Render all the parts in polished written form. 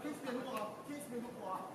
KSP 놓고 와. KSP 놓고 와.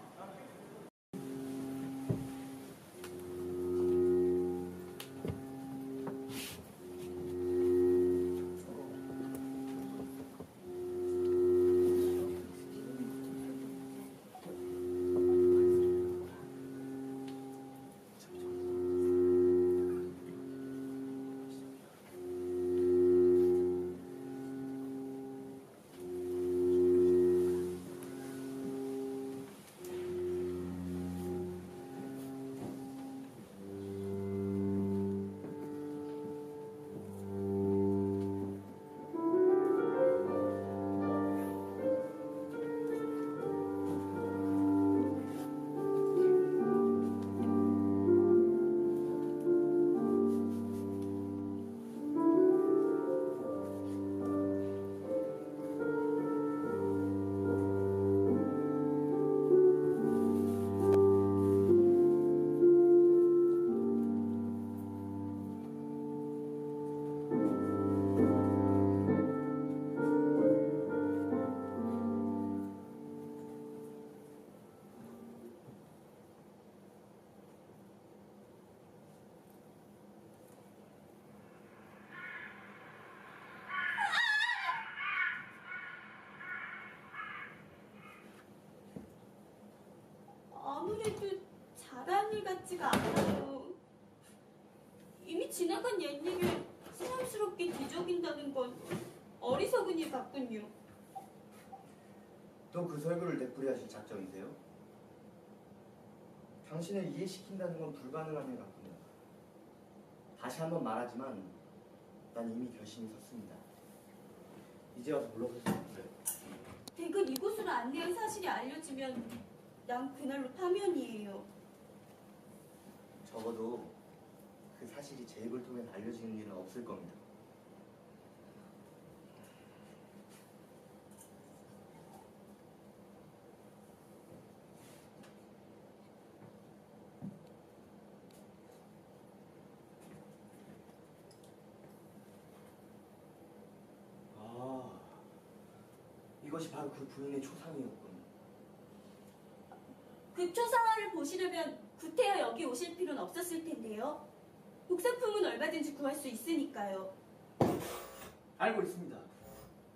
아무래도 잘한 일 같지가 않아요. 이미 지나간 옛일을 새삼스럽게 뒤적인다는 건 어리석은 일 같군요. 또 그 설교를 되풀이하실 작정이세요? 당신을 이해시킨다는 건 불가능한 일 같군요. 다시 한번 말하지만 난 이미 결심이 섰습니다. 이제 와서 물러설 수 없어요. 댁을 이곳으로 안내한 사실이 알려지면 난 그날로 파면이에요. 적어도 그 사실이 제 입을 통해 알려지는 일은 없을 겁니다. 아, 이것이 바로 그 부인의 초상이었군. 그 초상화를 보시려면 구태여 여기 오실 필요는 없었을 텐데요. 복사품은 얼마든지 구할 수 있으니까요. 알고 있습니다.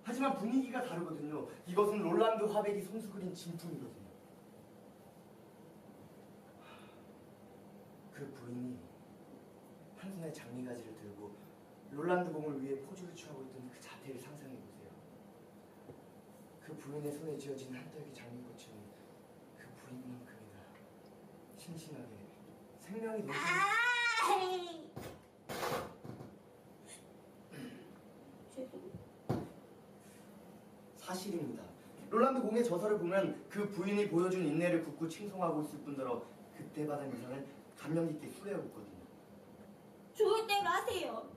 하지만 분위기가 다르거든요. 이것은 롤란드 화백이 손수 그린 진품이거든요. 그 부인이 한 손에 장미가지를 들고 롤란드 공을 위해 포즈를 취하고 있던 그 자태를 상상해보세요. 그 부인의 손에 쥐어진 한 떨기 장미꽃은 그 부인만큼이나 신신하게 생명이 넘치는 죄송해요. 사실입니다. 롤란드 공의 저서를 보면 그 부인이 보여준 인내를 굳고 칭송하고 있을 뿐더러 그때 받은 인상을 감명 깊게 수레하고 있거든요. 좋을 대로 하세요.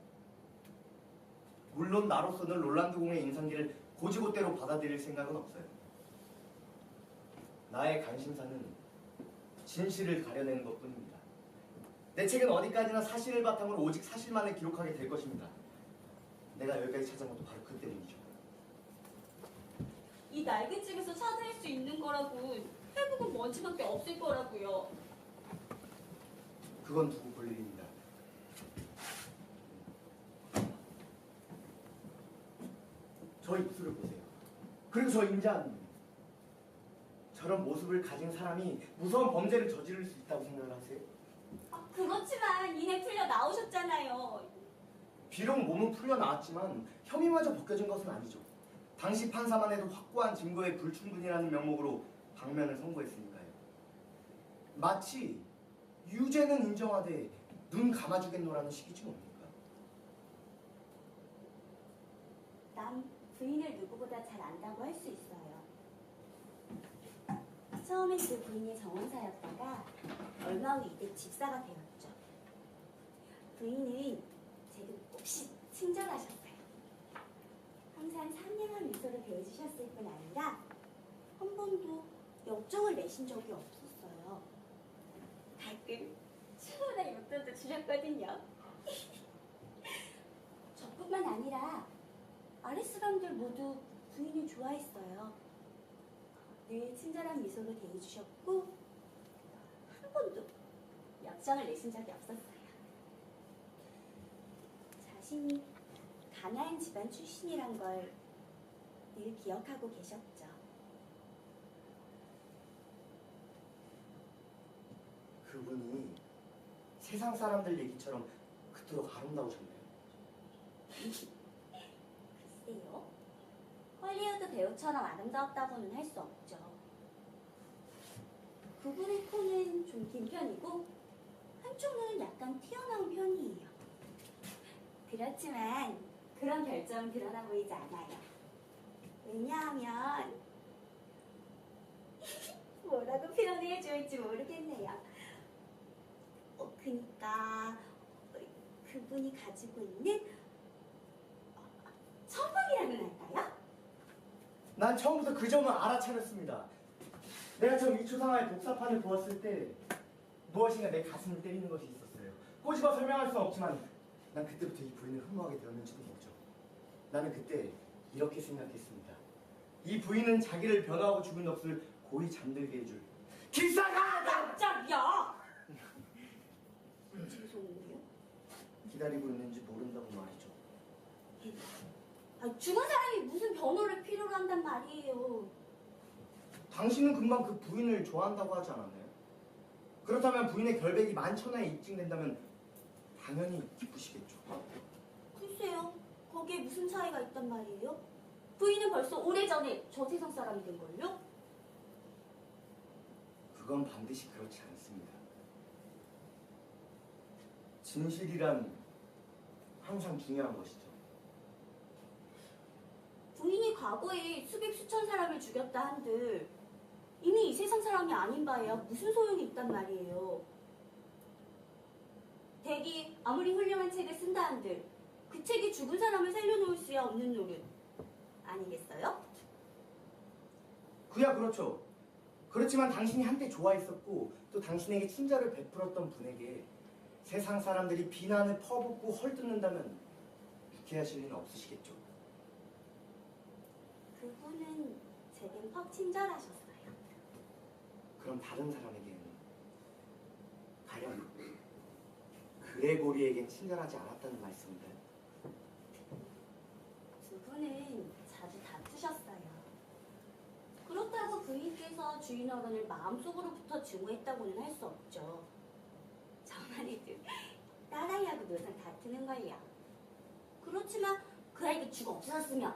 물론 나로서는 롤란드 공의 인상기를 고지고대로 받아들일 생각은 없어요. 나의 관심사는 진실을 가려내는 것뿐입니다. 내 책은 어디까지나 사실을 바탕으로 오직 사실만을 기록하게 될 것입니다. 내가 여기까지 찾아온 것도 바로 그 때문이죠. 이 낡은 집에서 찾을 수 있는 거라고 회복은 먼지밖에 없을 거라고요. 그건 두고 볼 일입니다. 저 입술을 보세요. 그리고 저 인자한 저런 모습을 가진 사람이 무서운 범죄를 저지를 수 있다고 생각을 하세요? 그렇지만 이내 풀려 나오셨잖아요. 비록 몸은 풀려나왔지만 혐의마저 벗겨진 것은 아니죠. 당시 판사만 해도 확고한 증거의 불충분이라는 명목으로 방면을 선고했으니까요. 마치 유죄는 인정하되 눈 감아주겠노라는 식이지 뭡니까? 난 부인을 누구보다 잘 안다고 할 수 있어요. 처음엔 그 부인이 정원사였다가 얼마 후 이댁 집사가 되었죠. 부인은 제게 몹시 친절하셨어요. 항상 상냥한 미소를 배워주셨을 뿐 아니라 한 번도 역정을 내신 적이 없었어요. 가끔 추운한 용돈도 주셨거든요. 저뿐만 아니라 아레 사람들 모두 부인을 좋아했어요. 늘 친절한 미소로 대해주셨고 한 번도 역정을 내신 적이 없었어요. 자신이 가난한 집안 출신이란 걸 늘 기억하고 계셨죠. 그분이 세상 사람들 얘기처럼 그토록 아름다우셨네요. 글쎄요. 헐리우드 배우처럼 아름다웠다고는 할 수 없죠. 그분의 코는 좀 긴 편이고 한쪽은 약간 튀어나온 편이에요. 그렇지만 그런 결점은 드러나 보이지 않아요. 왜냐하면 뭐라고 표현해 줄지 모르겠네요. 그니까 그분이 가지고 있는 성품이라는 할까요? 난 처음부터 그 점을 알아차렸습니다. 내가 처음 이 초상화의 복사판을 보았을 때 무엇인가 내 가슴을 때리는 것이 있었어요. 꼬집어 설명할 수는 없지만 난 그때부터 이 부인을 흠모하게 되었는지도 모르죠. 나는 그때 이렇게 생각했습니다. 이 부인은 자기를 변호하고 죽은 넋을 고이 잠들게 해줄 기사가! 깜짝이야! 죄송해요. 기다리고 있는지 모른다고 말이죠. 죽은 사람이 무슨 변호를 필요로 한단 말이에요. 당신은 금방 그 부인을 좋아한다고 하지 않았나요? 그렇다면 부인의 결백이 만천하에 입증된다면 당연히 기쁘시겠죠. 글쎄요. 거기에 무슨 차이가 있단 말이에요? 부인은 벌써 오래전에 저 세상 사람이 된걸요? 그건 반드시 그렇지 않습니다. 진실이란 항상 중요한 것이죠. 부인이 과거에 수백 수천 사람을 죽였다 한들 이미 이 세상 사람이 아닌 바에야 무슨 소용이 있단 말이에요. 대기 아무리 훌륭한 책을 쓴다 한들 그 책이 죽은 사람을 살려놓을 수야 없는 노릇 아니겠어요? 그야 그렇죠. 그렇지만 당신이 한때 좋아했었고 또 당신에게 친절을 베풀었던 분에게 세상 사람들이 비난을 퍼붓고 헐뜯는다면 유쾌하실 리는 없으시겠죠. 그분은 제겐 퍽 친절하셨어요. 그럼 다른 사람에게는 가령 그레고리에겐 친절하지 않았다는 말씀인가요? 두 분은 자주 다투셨어요. 그렇다고 부인께서 주인 어른을 마음속으로부터 증오했다고는 할 수 없죠. 저만 해도 딸아이하고 늘상 다투는걸요. 그렇지만 그 아이가 죽어 없어졌으면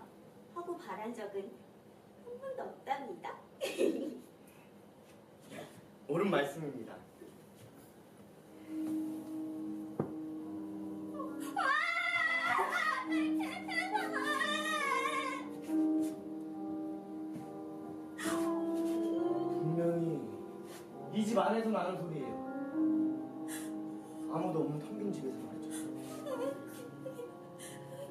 하고 바란 적은 한 번도 없답니다. 옳은 말씀입니다. 분명히 이 집 안에서 나는 소리예요. 아무도 없는 텅 빈 집에서 말이죠.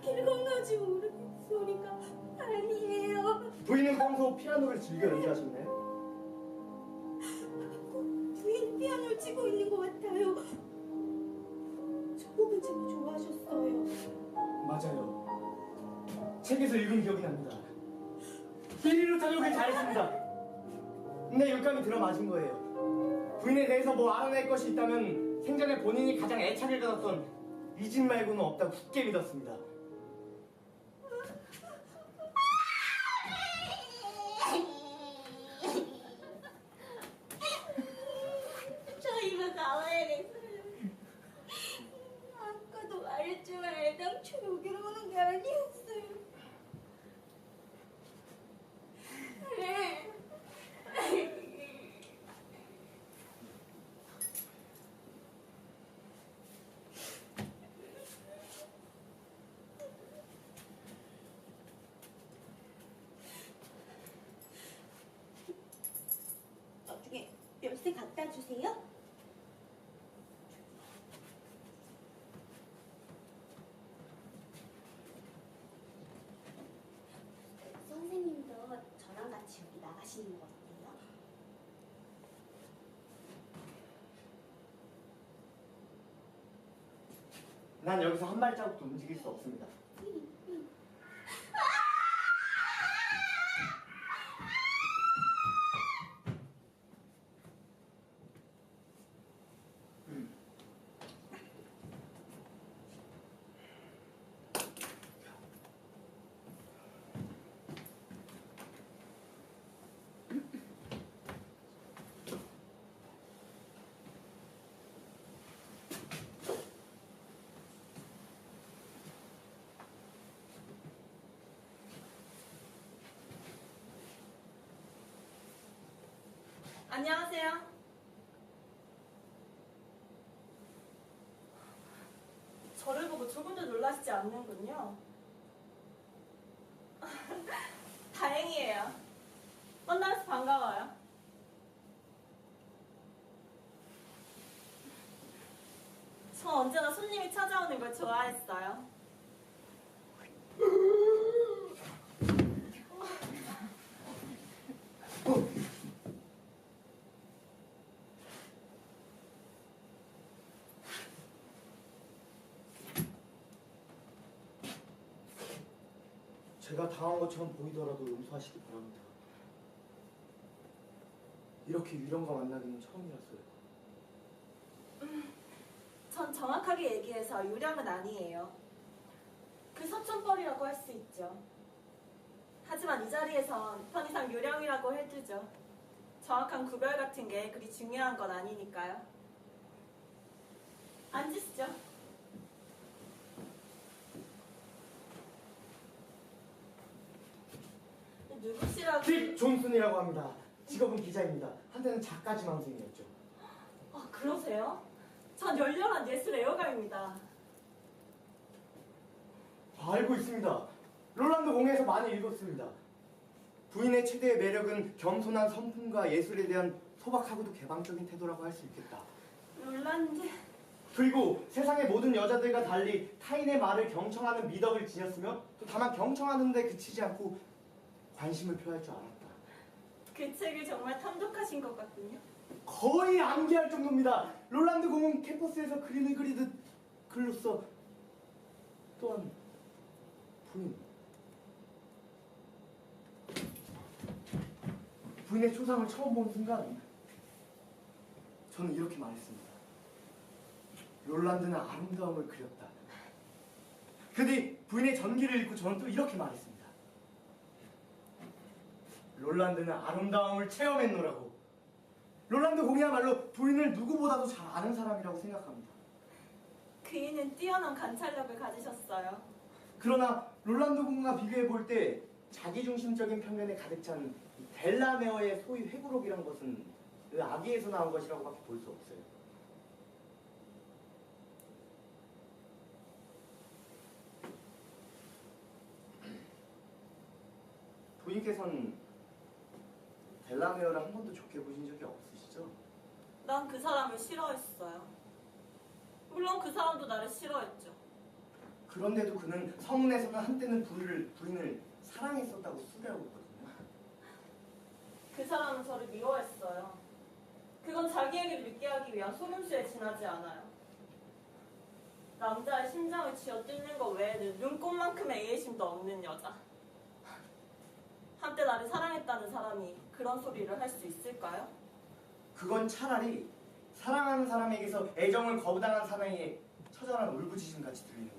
길 건너지 모르는 소리가 아니에요. 부인은 평소 피아노를 즐겨 연주하셨나요? 부인 피아노를 치고 있는 것 같아요. 저 부분 참 좋아하셨어요. 맞아요. 책에서 읽은 기억이 납니다. 이리로 타격을 잘했습니다. 근데 육감이 들어맞은 거예요. 부인에 대해서 뭐 알아낼 것이 있다면 생전에 본인이 가장 애착을 가졌던 이 집 말고는 없다고 굳게 믿었습니다. 저 이거 가봐야겠어요. 아까도 말했지만 애당초 여기로 오는 게 아니었어요. 나중에 열쇠 갖다 주세요. 선생님도 저랑 같이 여기 나가시는 거 어때요? 난 여기서 한 발자국도 움직일 수 없습니다. 안녕하세요. 저를 보고 조금도 놀라시지 않는군요. 다행이에요. 만나서 반가워요. 저 언제나 손님이 찾아오는 걸 좋아했어요. 제가 당한 것처럼 보이더라도 용서하시기 바랍니다. 이렇게 유령과 만나기는 처음이라서요. 전 정확하게 얘기해서 유령은 아니에요. 그 서촌벌이라고 할 수 있죠. 하지만 이 자리에선 편의상 유령이라고 해두죠. 정확한 구별 같은 게 그리 중요한 건 아니니까요. 앉으시죠. 누구시라고? 딕 존슨이라고 합니다. 직업은 기자입니다. 한때는 작가 지망생이었죠. 아, 그러세요? 전 열렬한 예술 애호가입니다. 알고 있습니다. 롤란드 공예에서 많이 읽었습니다. 부인의 최대의 매력은 겸손한 성품과 예술에 대한 소박하고도 개방적인 태도라고 할 수 있겠다. 롤란드... 그리고 세상의 모든 여자들과 달리 타인의 말을 경청하는 미덕을 지녔으며 또 다만 경청하는 데 그치지 않고 관심을 표할 줄 알았다. 그 책을 정말 탐독하신 것 같군요. 거의 암기할 정도입니다. 롤란드 공은 캠퍼스에서 그림을 그리듯 글로써 또한 부인의 초상을 처음 본 순간 저는 이렇게 말했습니다. 롤란드는 아름다움을 그렸다. 그 뒤 부인의 전기를 읽고 저는 또 이렇게 말했습니다. 롤란드는 아름다움을 체험했노라고. 롤란드 공이야말로 부인을 누구보다도 잘 아는 사람이라고 생각합니다. 그이는 뛰어난 관찰력을 가지셨어요. 그러나 롤란드 공과 비교해 볼 때 자기중심적인 편견에 가득 찬 델라메어의 소위 회고록이란 것은 그 아기에서 나온 것이라고밖에 볼 수 없어요. 부인께서는 델라메어를 한 번도 좋게 보신 적이 없으시죠? 난 그 사람을 싫어했어요. 물론 그 사람도 나를 싫어했죠. 그런데도 그는 성운에서는 한때는 부인을 사랑했었다고 수배하고 있거든요. 그 사람은 저를 미워했어요. 그건 자기 얘기를 믿게 하기 위한 속임수에 지나지 않아요. 남자의 심장을 쥐어뜯는 것 외에는 눈꽃만큼의 이해심도 없는 여자. 한때 나를 사랑했다는 사람이 그런 소리를 할 수 있을까요? 그건 차라리 사랑하는 사람에게서 애정을 거부당한 사나이의 처절한 울부짖음 같이 들리는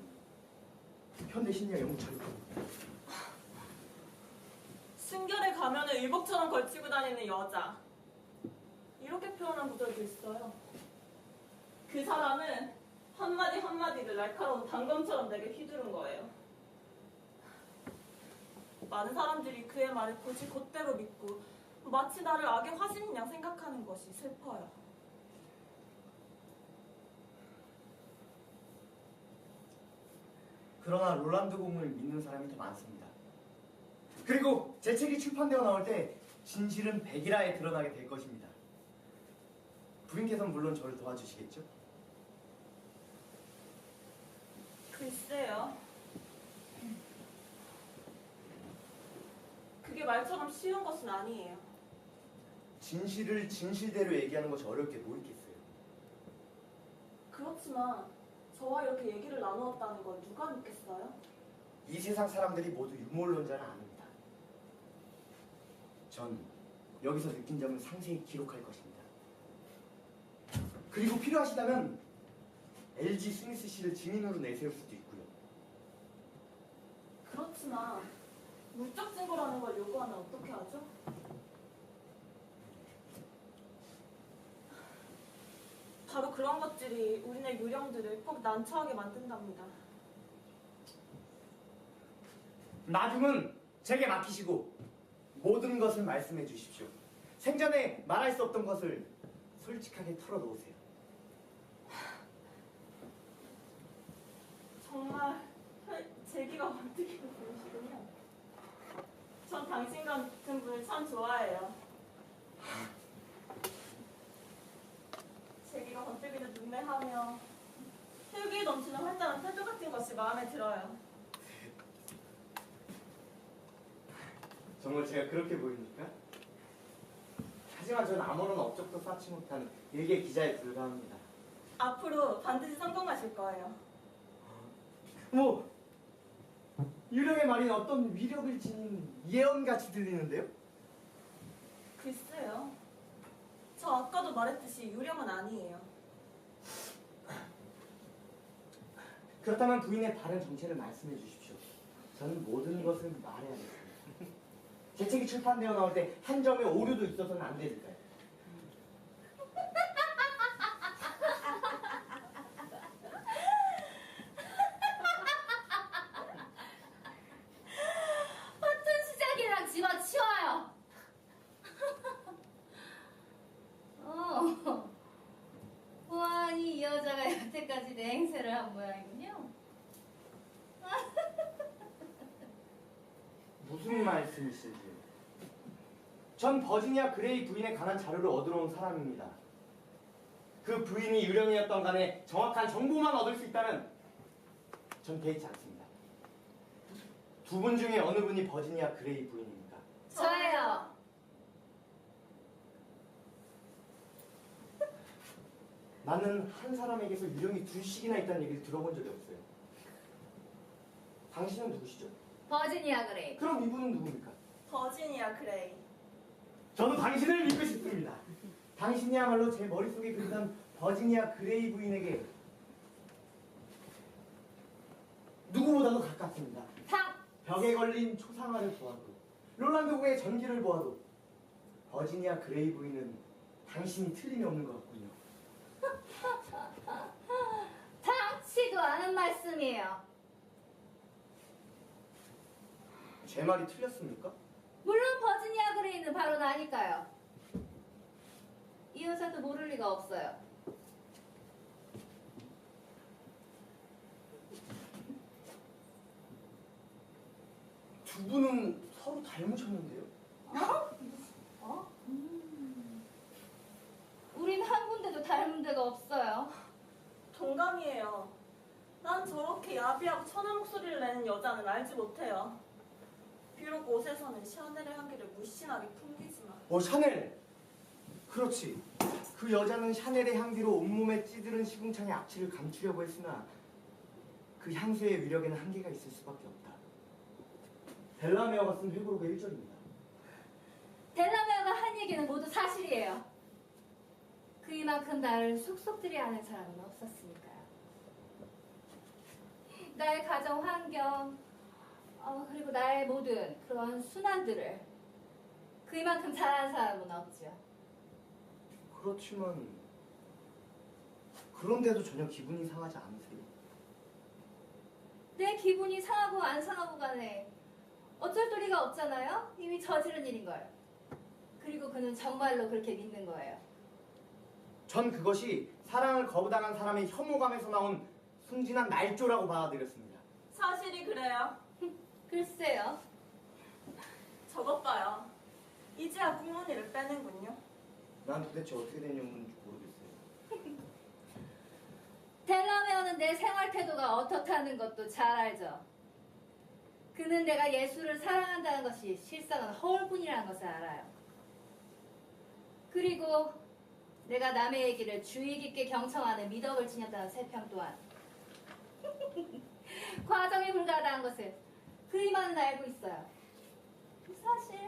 현대 심리학 연구처럼. 순결의 가면을 의복처럼 걸치고 다니는 여자. 이렇게 표현한 구절도 있어요. 그 사람은 한마디 한마디를 날카로운 단검처럼 내게 휘두른 거예요. 많은 사람들이 그의 말을 고지 곧대로 믿고 마치 나를 악의 화신인 양 생각하는 것이 슬퍼요. 그러나 롤란드 공을 믿는 사람이 더 많습니다. 그리고 제 책이 출판되어 나올 때 진실은 백일화에 드러나게 될 것입니다. 부인께서는 물론 저를 도와주시겠죠? 글쎄요. 그게 말처럼 쉬운 것은 아니에요. 진실을 진실대로 얘기하는 것이 어려울 게 뭐 있겠어요? 그렇지만 저와 이렇게 얘기를 나누었다는 걸 누가 믿겠어요? 이 세상 사람들이 모두 유물론자는 아닙니다. 전 여기서 느낀 점을 상세히 기록할 것입니다. 그리고 필요하시다면 LG 스미스 씨를 증인으로 내세울 수도 있고요. 그렇지만 물적 증거라는 걸 요구하면 어떻게 하죠? 바로 그런 것들이 우리네 유령들을 꼭 난처하게 만든답니다. 나중은 제게 맡기시고 모든 것을 말씀해 주십시오. 생전에 말할 수 없던 것을 솔직하게 털어놓으세요. 정말 제기가 번뜩이는 분이시군요. 전 당신 같은 분을 참 좋아해요. 제기가 번뜩이는 눈매하며 혈기 넘치는 활달한 태도 같은 것이 마음에 들어요. 정말 제가 그렇게 보입니까? 하지만 저는 아무런 업적도 쌓지 못한 일개 기자에 불과합니다. 앞으로 반드시 성공하실 거예요. 뭐 유령의 말인 어떤 위력을 지닌 예언같이 들리는데요? 글쎄요. 저 아까도 말했듯이 유령은 아니에요. 그렇다면 부인의 바른 정체를 말씀해 주십시오. 저는 모든 것을 말해야겠습니다. 제 책이 출판되어 나올 때 한 점의 오류도 있어서는 안 되니까요. 허튼 수작이랑 집어치워요. 보아하니 이 여자가 여태까지 내 행세를 한 모양이군요. 무슨 말씀이신지. 전 버지니아 그레이 부인에 관한 자료를 얻으러 온 사람입니다. 그 부인이 유령이었던 간에 정확한 정보만 얻을 수 있다면 전 개의치 않습니다. 두 분 중에 어느 분이 버지니아 그레이 부인입니까? 저예요. 나는 한 사람에게서 유령이 둘씩이나 있다는 얘기를 들어본 적이 없어요. 당신은 누구시죠? 버지니아 그레이. 그럼 이분은 누굽니까? 버지니아 그레이. 저도 당신을 믿고 싶습니다. 당신이야말로 제 머릿속에 그리던 버지니아 그레이 부인에게 누구보다도 가깝습니다. 벽에 걸린 초상화를 보아도 롤란드 공의 전기를 보아도 버지니아 그레이 부인은 당신이 틀림이 없는 것 같군요. 당치도 않은 말씀이에요. 제 말이 틀렸습니까? 물론 버지니아 그레이는 바로 나니까요. 이 여자도 모를 리가 없어요. 두 분은 서로 닮으셨는데요? 우린 한 군데도 닮은 데가 없어요. 동감이에요. 난 저렇게 야비하고 천한 목소리를 내는 여자는 알지 못해요. 비록 옷에서는 샤넬의 향기를 무신하게 풍기지만 샤넬! 그렇지. 그 여자는 샤넬의 향기로 온몸에 찌들은 시궁창의 악취를 감추려고 했으나 그 향수의 위력에는 한계가 있을 수밖에 없다. 벨라메어가 쓴 회고록의 1절입니다. 델라메어가 한 얘기는 모두 사실이에요. 그이만큼 나를 속속들이 아는 사람은 없었으니까요. 나의 가정 환경, 그리고 나의 모든 그런 순환들을 그이만큼 잘 아는 사람은 없죠. 그렇지만 그런데도 전혀 기분이 상하지 않으세요? 내 기분이 상하고 안 상하고 간에 어쩔 도리가 없잖아요. 이미 저지른 일인걸. 그리고 그는 정말로 그렇게 믿는 거예요. 전 그것이 사랑을 거부당한 사람의 혐오감에서 나온 순진한 날조라고 받아들였습니다. 사실이 그래요. 글쎄요. 저것 봐요. 이제야 꽁무니를 빼는군요. 난 도대체 어떻게 된 연구인지 모르겠어요. 델라메어는 내 생활 태도가 어떻다는 것도 잘 알죠. 그는 내가 예술을 사랑한다는 것이 실상은 허울뿐이라는 것을 알아요. 그리고 내가 남의 얘기를 주의 깊게 경청하는 미덕을 지녔다는 세평 또한 과정에 불과하다는 것을 그이만은 알고 있어요. 사실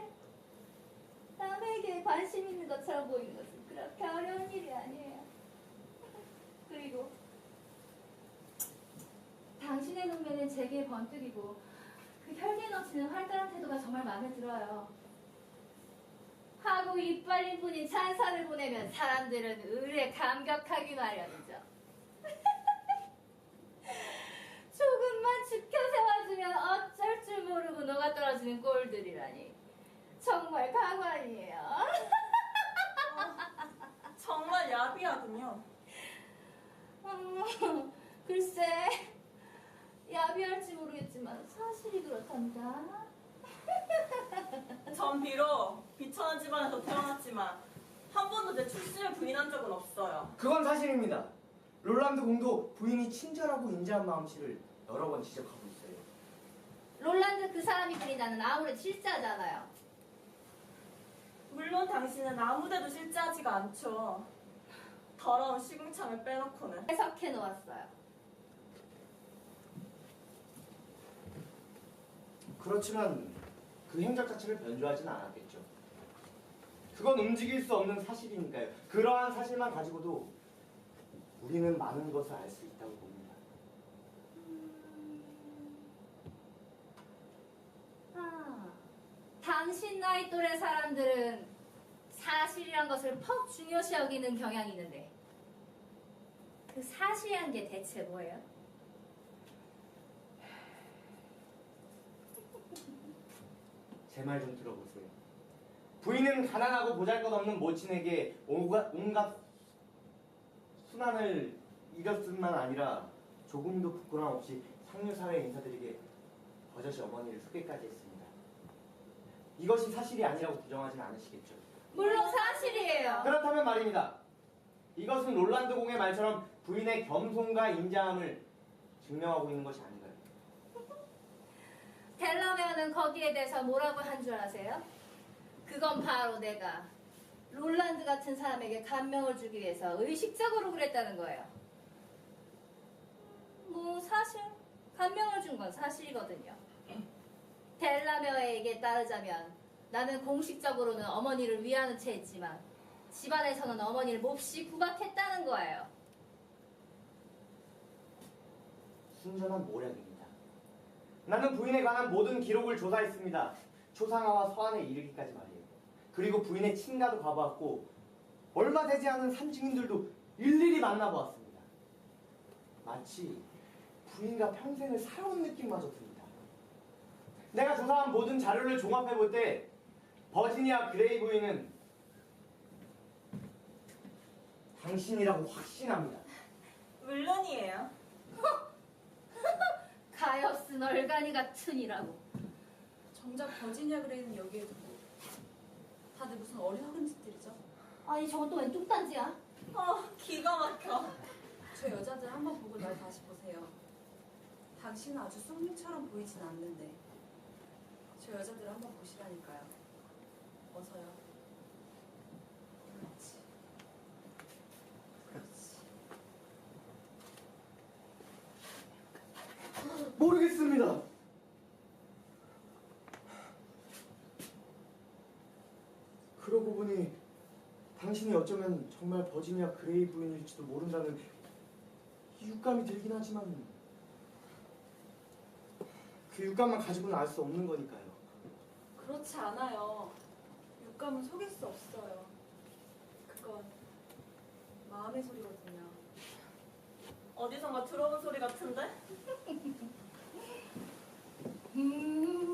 남에게 관심 있는 것처럼 보이는 것은 그렇게 어려운 일이 아니에요. 그리고 당신의 눈매는 제게 번뜩이고 그 혈기에 넘치는 활달한 태도가 정말 마음에 들어요. 하고 이빨린 뿐인 찬사를 보내면 사람들은 의뢰 감격하기 마련이죠. 조금만 지켜 세워주면 어쩔 줄 모르고 녹아떨어지는 꼴들이라니 정말 가관이에요. 야비하군요. 글쎄, 야비할지 모르겠지만 사실이 그렇답니다. 전 비록 비천한 집안에서 태어났지만 한 번도 제 출신을 부인한 적은 없어요. 그건 사실입니다. 롤란드 공도 부인이 친절하고 인자한 마음씨를 여러 번 지적하고 있어요. 롤란드 그 사람이 부린다는 아무래도 실자잖아요. 물론 당신은 아무데도 실제하지가 않죠. 더러운 시궁창을 빼놓고는. 해석해 놓았어요. 그렇지만 그 행적 자체를 변조하지는 않았겠죠. 그건 움직일 수 없는 사실이니까요. 그러한 사실만 가지고도 우리는 많은 것을 알 수 있다고 봅니다. 당신 나이 또래 사람들은 사실이란 것을 퍽 중요시 여기는 경향이 있는데 그 사실이란 게 대체 뭐예요? 제 말 좀 들어보세요. 부인은 가난하고 보잘것없는 모친에게 온갖 순환을 이겼을 뿐만 아니라 조금도 부끄럼 없이 상류사회 인사들에게 버젓이 어머니를 소개까지 했습니다. 이것이 사실이 아니라고 부정하진 않으시겠죠? 물론 사실이에요. 그렇다면 말입니다. 이것은 롤란드 공의 말처럼 부인의 겸손과 인자함을 증명하고 있는 것이 아닌가요? 델러메어는 거기에 대해서 뭐라고 한 줄 아세요? 그건 바로 내가 롤란드 같은 사람에게 감명을 주기 위해서 의식적으로 그랬다는 거예요. 뭐 사실 감명을 준 건 사실이거든요. 델라메어의 얘기에 따르자면 나는 공식적으로는 어머니를 위하는 채 했지만 집안에서는 어머니를 몹시 구박했다는 거예요. 순전한 모략입니다. 나는 부인에 관한 모든 기록을 조사했습니다. 초상화와 서한에 이르기까지 말이에요. 그리고 부인의 친가도 가보았고 얼마 되지 않은 산증인들도 일일이 만나보았습니다. 마치 부인과 평생을 살아온 느낌마저 듭니다. 내가 조사한 모든 자료를 종합해볼 때 버지니아 그레이 부인은 당신이라고 확신합니다. 물론이에요. 가엾은 얼간이 같으니라고. 정작 버지니아 그레이는 여기에 두고 다들 무슨 어리석은 짓들이죠? 아니 저건 또 웬 뚝단지야? 기가 막혀. 저 여자들 한번 보고 날 다시 보세요. 당신은 아주 쑥님처럼 보이진 않는데 저 여자들 한번 보시라니까요. 어서요. 그렇지. 그렇지. 모르겠습니다. 그러고 보니 당신이 어쩌면 정말 버지니아 그레이 부인일지도 모른다는 육감이 들긴 하지만 그 육감만 가지고는 알 수 없는 거니까요. 그렇지 않아요. 육감은 속일 수 없어요. 그건 마음의 소리거든요. 어디선가 들어본 소리 같은데?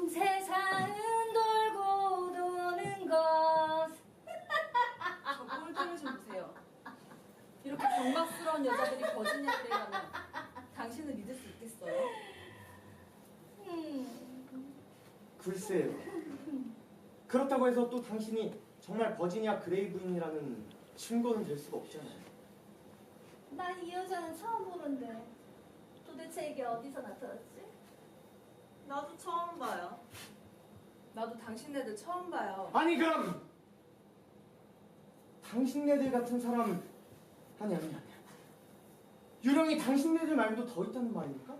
세상은 돌고 도는 것. 저 꼴등을 좀 보세요. 이렇게 경박스러운 여자들이 버지니아 그레이라면 당신을 믿을 수 있겠어요? 글쎄요. 그렇다고 해서 또 당신이 정말 버지니아 그레이 부인이라는 증거는 될 수가 없잖아요. 난 이 여자는 처음 보는데 도대체 이게 어디서 나타났지? 나도 처음 봐요. 나도 당신네들 처음 봐요. 아니 그럼 당신네들 같은 사람 아니 유령이 당신네들 말고도 더 있다는 말입니까?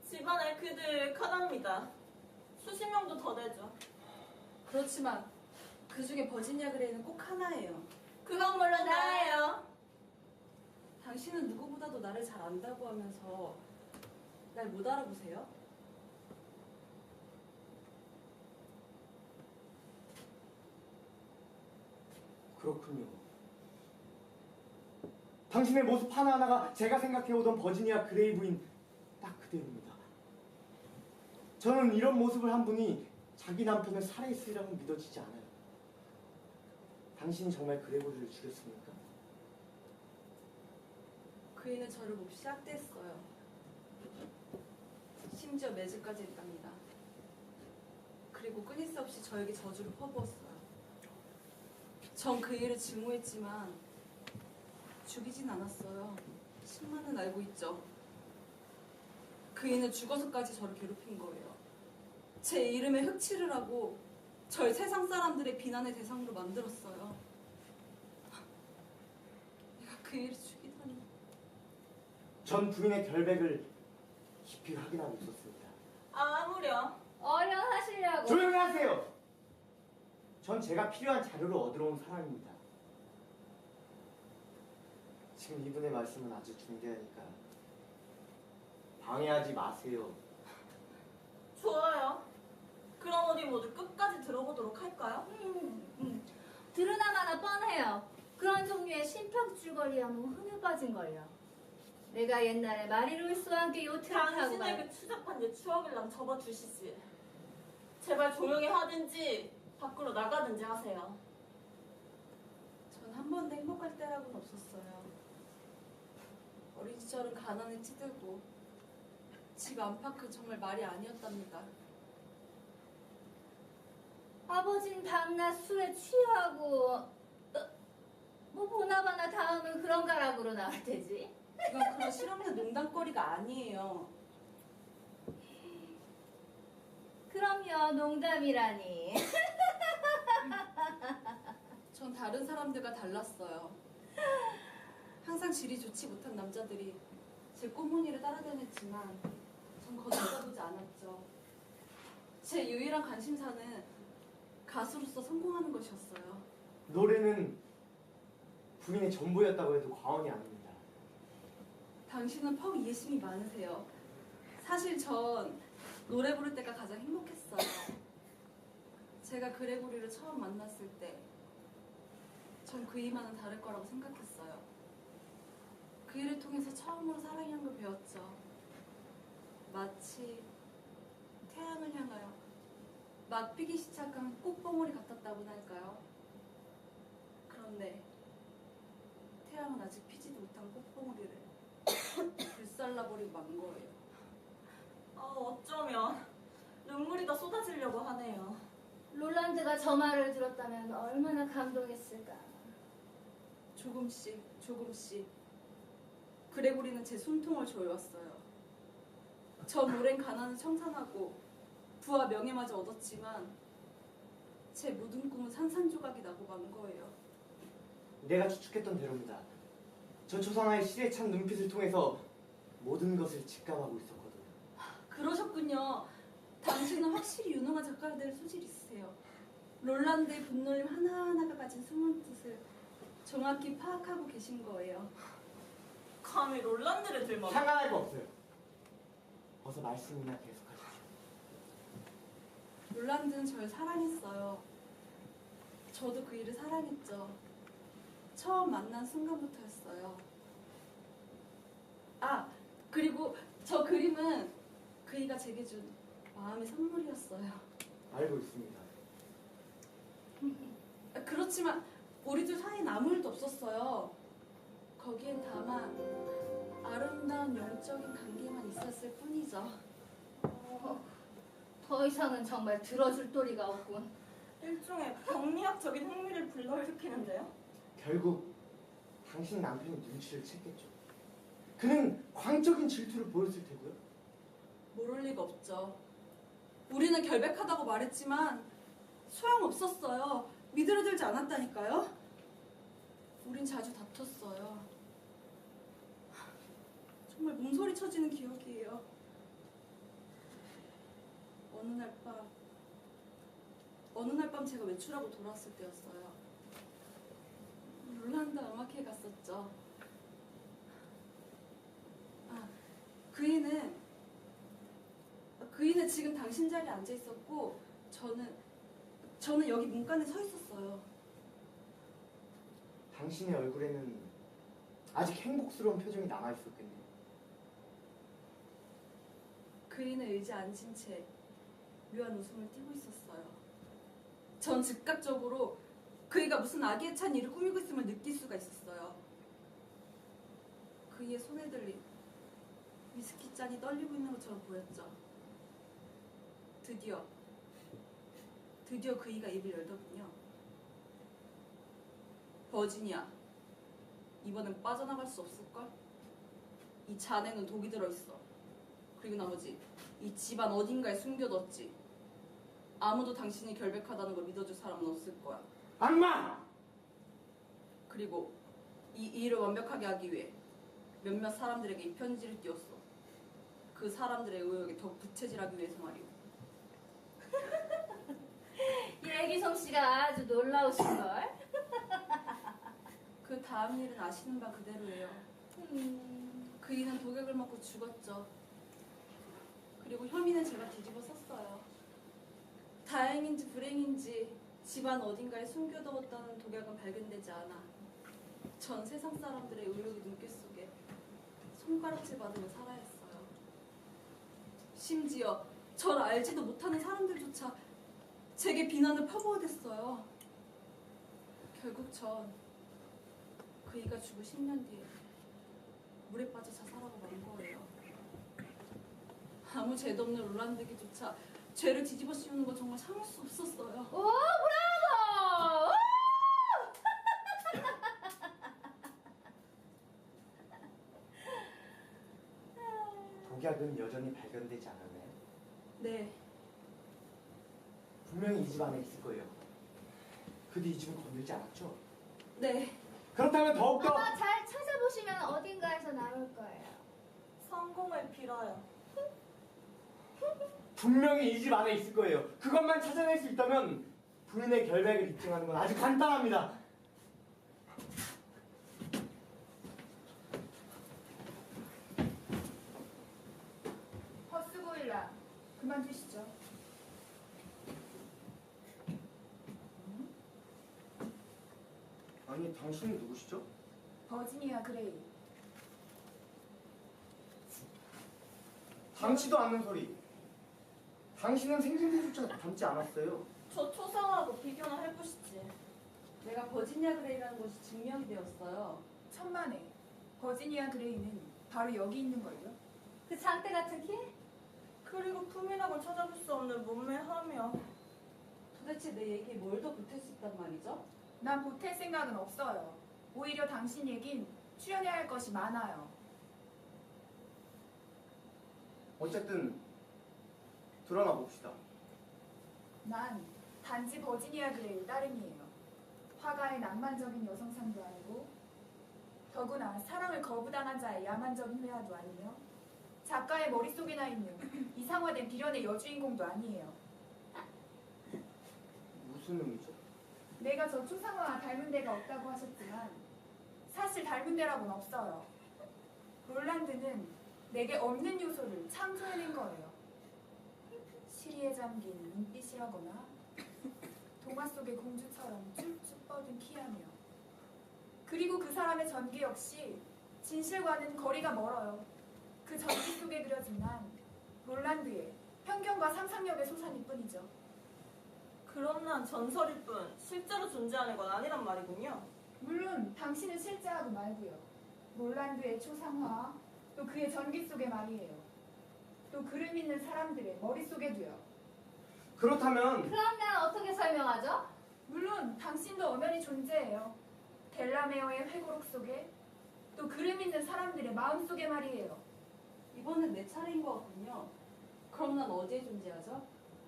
집안에 그들 카답니다. 수십 명도 더 되죠. 그렇지만 그 중에 버지니아 그레이는 꼭 하나예요. 그건 물론 나예요. 당신은 누구보다도 나를 잘 안다고 하면서 날 못 알아보세요? 그렇군요. 당신의 모습 하나하나가 제가 생각해오던 버지니아 그레이 부인 딱 그대로입니다. 저는 이런 모습을 한 분이 자기 남편을 살해했으리라고 믿어지지 않아요. 당신이 정말 그레고리를 죽였습니까? 그이는 저를 몹시 학대했어요. 심지어 매질까지 했답니다. 그리고 끊을 수 없이 저에게 저주를 퍼부었어요. 전 그이를 증오했지만 죽이진 않았어요. 신만은 알고 있죠. 그이는 죽어서까지 저를 괴롭힌 거예요. 제 이름에 흑칠을 하고 절 세상 사람들의 비난의 대상으로 만들었어요. 내가 그이를 죽이다니. 전 부인의 결백을 깊이 확인하고 있었습니다. 아무렴. 어련하시려고. 조용히 하세요. 전 제가 필요한 자료를 얻으러 온 사람입니다. 지금 이분의 말씀은 아주 중대하니까 방해하지 마세요. 좋아요. 그럼 우리 모두 끝까지 들어보도록 할까요? 들으나마나 뻔해요. 그런 종류의 심평줄거리야 뭐 흔해 빠진 걸요. 내가 옛날에 마리루이스와 함께 요트를 타고 당신의 그 추잡한 옛 추억이랑 접어주시지. 제발 조용히 하든지 밖으로 나가든지 하세요. 전 한 번도 행복할 때라고는 없었어요. 어린 시절은 가난에 찌들고 집 안팎은 정말 말이 아니었답니다. 아버진 밤낮 술에 취하고 뭐 보나마나 다음은 그런 가락으로 나올 테지. 이건 그런 실없는 농담거리가 아니에요. 그럼요, 농담이라니. 전 다른 사람들과 달랐어요. 항상 질이 좋지 못한 남자들이 제 꽃무늬를 따라다녔지만 전 거들떠보지 않았죠. 제 유일한 관심사는 가수로서 성공하는 것이었어요. 노래는 부인의 전부였다고 해도 과언이 아닙니다. 당신은 퍽 이해심이 많으세요. 사실 전 노래 부를 때가 가장 행복했어요. 제가 그레고리를 처음 만났을 때 전 그이만은 다를 거라고 생각했어요. 그이를 통해서 처음으로 사랑이란 걸 배웠죠. 마치 태양을 향하여 막 피기 시작한 꽃봉오리 같았다고나 할까요? 그런데 태양은 아직 피지도 못한 꽃봉오리를 불살라버리고 만 거예요. 어쩌면 눈물이 더 쏟아지려고 하네요. 롤란드가 저 말을 들었다면 얼마나 감동했을까. 조금씩 그레고리는 제 숨통을 조여왔어요. 전 오랜 가난을 청산하고 부와 명예마저 얻었지만 제 모든 꿈은 산산조각이 나고 만 거예요. 내가 추측했던 대로입니다. 전 초상화의 실에 찬 눈빛을 통해서 모든 것을 직감하고 있었거든요. 그러셨군요. 당신은 확실히 유능한 작가가 될 소질이 있으세요. 롤란드의 분놀림 하나하나가 가진 숨은 뜻을 정확히 파악하고 계신 거예요. 감히 롤란드를 들먹여. 상관할 거 없어요. 어서 말씀이나 계속하십시오. 롤란드는 절 사랑했어요. 저도 그 일을 사랑했죠. 처음 만난 순간부터였어요. 그리고 저 그림은 그이가 제게 준 마음의 선물이었어요. 알고 있습니다. 그렇지만 우리 둘 사이엔 아무 일도 없었어요. 거기엔 다만 아름다운 영적인 관계만 있었을 뿐이죠. 더 이상은 정말 들어줄 도리가 없군. 일종의 병리학적인 흥미를 불러일으키는데요. 결국 당신 남편이 눈치를 챘겠죠. 그는 광적인 질투를 보였을 테고요. 모를 리가 없죠. 우리는 결백하다고 말했지만 소용없었어요. 미드러들지 않았다니까요. 우린 자주 다퉜어요. 정말 몸소리 쳐지는 기억이에요. 어느 날 밤 제가 외출하고 돌아왔을 때였어요. 롤란드 음악회에 갔었죠. 그이는 지금 당신 자리에 앉아 있었고 저는 여기 문간에 서 있었어요. 당신의 얼굴에는 아직 행복스러운 표정이 남아있었겠네요. 그이는 의자에 앉은 채 묘한 웃음을 띠고 있었어요. 전 즉각적으로 그이가 무슨 악의에 찬 일을 꾸미고 있음을 느낄 수가 있었어요. 그이의 손에 들린 위스키 잔이 떨리고 있는 것처럼 보였죠. 드디어 그이가 입을 열더군요. 버지니아, 이번엔 빠져나갈 수 없을걸? 이 잔에는 독이 들어있어. 그리고 나머지 이 집안 어딘가에 숨겨뒀지. 아무도 당신이 결백하다는 걸 믿어줄 사람은 없을 거야. 악마! 그리고 이 일을 완벽하게 하기 위해 몇몇 사람들에게 이 편지를 띄웠어. 그 사람들의 의혹에 더 부채질하기 위해서 말이오. 얘기 솜씨가 아주 놀라우신걸? 그 다음 일은 아시는 바 그대로예요. 그이는 독약을 먹고 죽었죠. 그리고 혐의는 제가 뒤집어 썼어요. 다행인지 불행인지 집안 어딘가에 숨겨두었다는 독약은 발견되지 않아 전 세상 사람들의 의혹이 눈길 속에 손가락질 받으며 살아야 했어요. 심지어 절 알지도 못하는 사람들조차 제게 비난을 퍼부어댔어요. 결국 전 그이가 죽을 10년 뒤에 물에 빠져 자살하고 만 거예요. 아무 죄도 없는 롤란드에게조차 죄를 뒤집어 씌우는 건 정말 참을 수 없었어요. 오, 브라보! 독약은 여전히 발견되지 않았나요? 네, 분명히 이 집 안에 있을 거예요. 그도 이 집은 건들지 않았죠? 네. 그렇다면 더욱더 아마 잘 찾아보시면 어딘가에서 나올 거예요. 성공을 빌어요. 분명히 이 집 안에 있을 거예요. 그것만 찾아낼 수 있다면 부인의 결백을 입증하는 건 아주 간단합니다. 허스보일라, 그만두시죠. 아니, 당신은 누구시죠? 버지니아 그레이. 당치도 않는 소리. 당신은 생김새조차 닮지 않았어요. 저 초상하고 비교나 해보시지. 내가 버지니아 그레이라는 곳이 증명이 되었어요. 천만에 버지니아 그레이는 바로 여기 있는 걸요. 그 장대 같은 키? 그리고 품이라곤 찾아볼 수 없는 몸매하며. 도대체 내 얘기에 뭘 더 보탤 수 있단 말이죠? 난 보탤 생각은 없어요. 오히려 당신 얘긴 추려내야 할 것이 많아요. 어쨌든 드러나 봅시다. 난 단지 버지니아 그레이 따름이에요. 화가의 낭만적인 여성상도 아니고 더구나 사랑을 거부당한 자의 야만적인 회화도 아니며 작가의 머릿속에나 있는 이상화된 비련의 여주인공도 아니에요. 무슨 의미죠? 내가 저 초상화와 닮은 데가 없다고 하셨지만 사실 닮은 데라고는 없어요. 롤란드는 내게 없는 요소를 창조해낸 거예요. 시리에 잠긴 눈빛이라거나 동화 속의 공주처럼 쭉쭉 뻗은 키하며 그리고 그 사람의 전기 역시 진실과는 거리가 멀어요. 그 전기 속에 그려진 난 롤란드의 편견과 상상력의 소산일 뿐이죠. 그럼 난 전설일 뿐 실제로 존재하는 건 아니란 말이군요. 물론 당신은 실제하고 말고요. 롤란드의 초상화, 또 그의 전기 속에 말이에요. 또 그를 믿는 사람들의 머릿속에도요. 그렇다면 그럼 난 어떻게 설명하죠? 물론 당신도 엄연히 존재해요. 델라메어의 회고록 속에, 또 그를 믿는 사람들의 마음속에 말이에요. 이번엔 내 차례인 것 같군요. 그럼 난 어디에 존재하죠?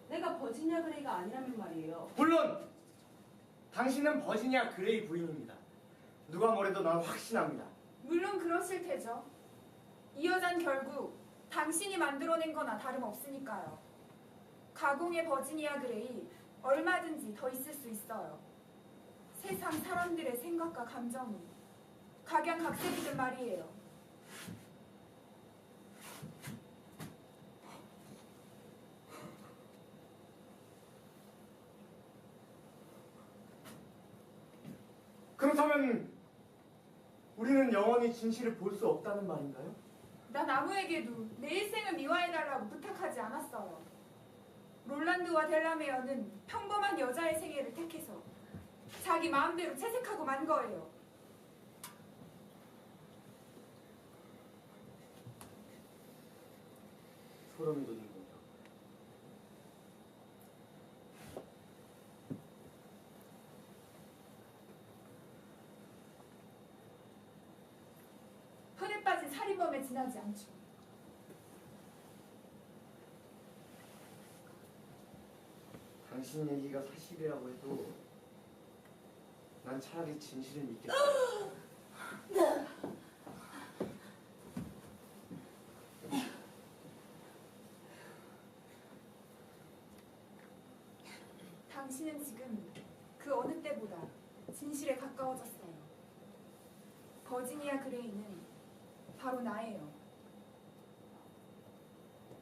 내가 버지니아 그레이가 아니라면 말이에요. 물론 당신은 버지니아 그레이 부인입니다. 누가 뭐래도 난 확신합니다. 물론 그러실 테죠. 이 여잔 결국 당신이 만들어낸 거나 다름없으니까요. 가공의 버지니아 그레이 얼마든지 더 있을 수 있어요. 세상 사람들의 생각과 감정이 각양각색이든 말이에요. 그렇다면 우리는 영원히 진실을 볼 수 없다는 말인가요? 난 아무에게도 내 일생을 미화해달라고 부탁하지 않았어요. 롤란드와 델라메어는 평범한 여자의 세계를 택해서 자기 마음대로 채색하고 만 거예요. 소름이 돋는군요. 흔해 빠진 살인범에 지나지 않죠. 당신 얘기가 사실이라고 해도 난 차라리 진실을 믿겠다. 당신은 지금 그 어느 때보다 진실에 가까워졌어요. 버지니아 그레이는 바로 나예요.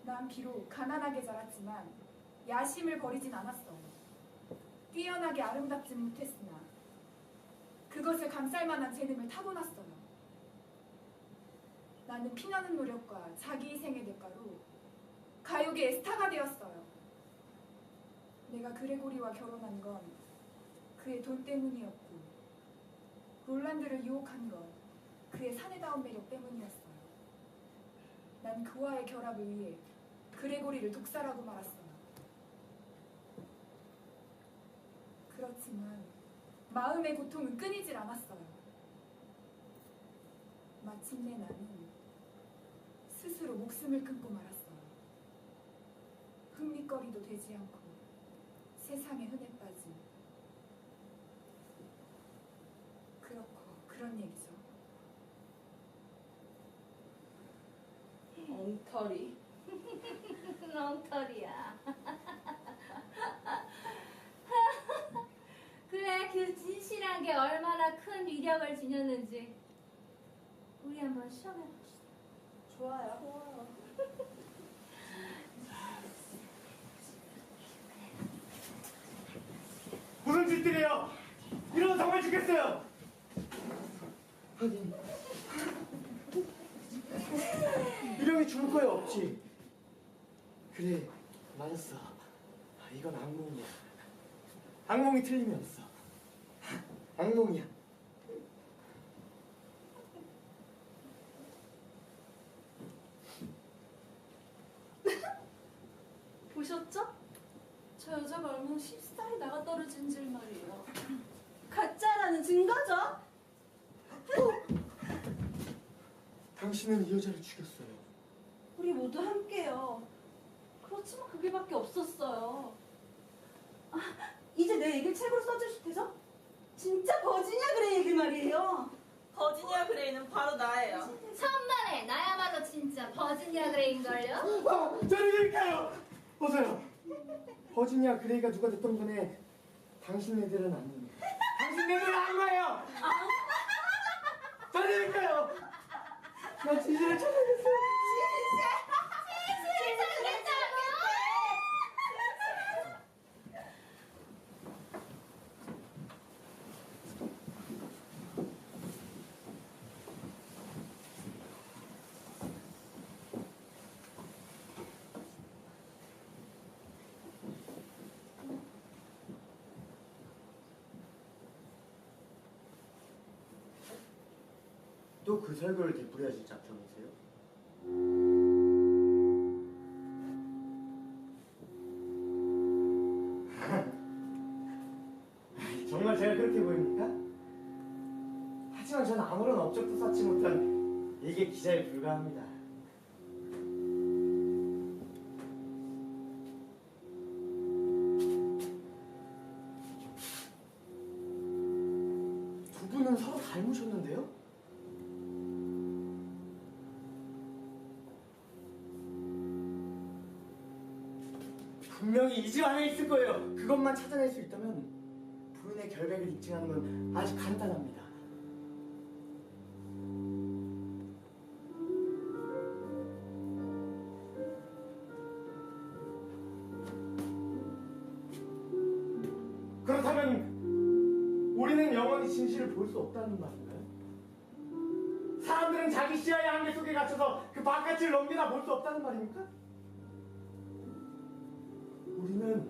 난 비록 가난하게 자랐지만 야심을 버리진 않았어요. 뛰어나게 아름답진 못했으나 그것을 감쌀 만한 재능을 타고났어요. 나는 피나는 노력과 자기 희생의 대가로 가요계의 스타가 되었어요. 내가 그레고리와 결혼한 건 그의 돈 때문이었고 롤란드를 유혹한 건 그의 사내다운 매력 때문이었어요. 난 그와의 결합을 위해 그레고리를 독살하고 말았어요. 그렇지만 마음의 고통은 끊이질 않았어요. 마침내 나는 스스로 목숨을 끊고 말았어요. 흥미거리도 되지 않고 세상에 흔해 빠진 그렇고 그런 얘기죠. 엉터리. 엉터리야. 그래, 그 진실한 게 얼마나 큰 위력을 지녔는지 우리 한번 시험해봅시다. 좋아요. 무슨 짓들이에요? 이러면 정말 죽겠어요. 아니, 유령이 죽을 거야 없지. 그래, 맞았어. 이건 악몽이야. 악몽이 틀림이 없어. 악몽이야. 보셨죠? 저 여자가 얼마나 쉽사리 나가 떨어진 줄 말이에요. 가짜라는 증거죠? 당신은 이 여자를 죽였어요. 우리 모두 함께요. 그렇지만 그게밖에 없었어요. 아, 이제 내 얘기를 책으로 써주실 테죠? 진짜 버지니아 그레이 얘기 말이에요. 버지니아 그레이는 바로 나예요. 천만에 나야말로 진짜 버지니아 그레이인걸요? 저를 일까요? 보세요. 버지니아 그레이가 누가 됐던 간에 당신네들은 아니에요. 당신네들은 안 거예요. 저를 일까요? 나 진실을 찾아냈어요. 또 그 설교를 되풀이하실 작정이세요? 정말 제가 그렇게 보입니까? 하지만 저는 아무런 업적도 쌓지 못한 일개 기자에 불과합니다. 두 분은 서로 닮으셨는데요? 분명히 이 집 안에 있을 거예요. 그것만 찾아낼 수 있다면 부인의 결백을 입증하는 건 아주 간단합니다. 그렇다면 우리는 영원히 진실을 볼 수 없다는 말인가요? 사람들은 자기 시야의 한계 속에 갇혀서 그 바깥을 넘기나 볼 수 없다는 말입니까? 우리는